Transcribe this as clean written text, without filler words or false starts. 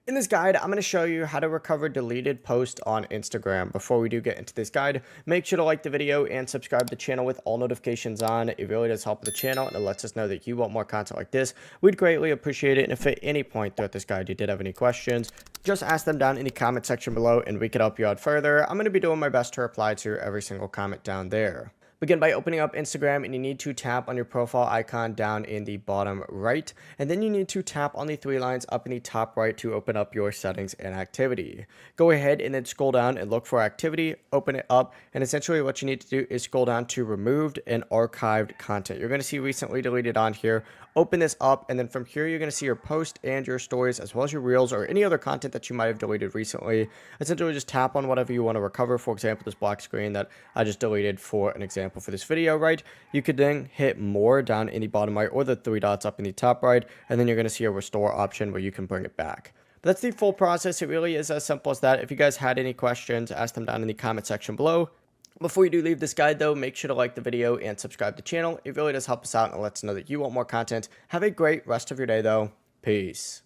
In this guide, I'm going to show you how to recover deleted posts on Instagram. Before we do get into this guide, make sure to like the video and subscribe to the channel with all notifications on. It really does help the channel and it lets us know that you want more content like this. We'd greatly appreciate it. And if at any point throughout this guide you did have any questions, just ask them down in the comment section below and we could help you out further. I'm going to be doing my best to reply to every single comment down there. Begin by opening up Instagram, and you need to tap on your profile icon down in the bottom right, and then you need to tap on the three lines up in the top right to open up your settings and activity. Go ahead and then scroll down and look for activity, open it up, and essentially what you need to do is scroll down to removed and archived content. You're going to see recently deleted on here. Open this up, and then from here you're going to see your post and your stories as well as your reels or any other content that you might have deleted recently. Essentially just tap on whatever you want to recover. For example, this black screen that I just deleted for an example for this video, right? You could then hit more down in the bottom right or the three dots up in the top right, and then you're going to see a restore option where you can bring it back. But that's the full process. It really is as simple as that. If you guys had any questions, ask them down in the comment section below. Before you do leave this guide though, make sure to like the video and subscribe to the channel. It really does help us out and lets us know that you want more content. Have a great rest of your day though. Peace.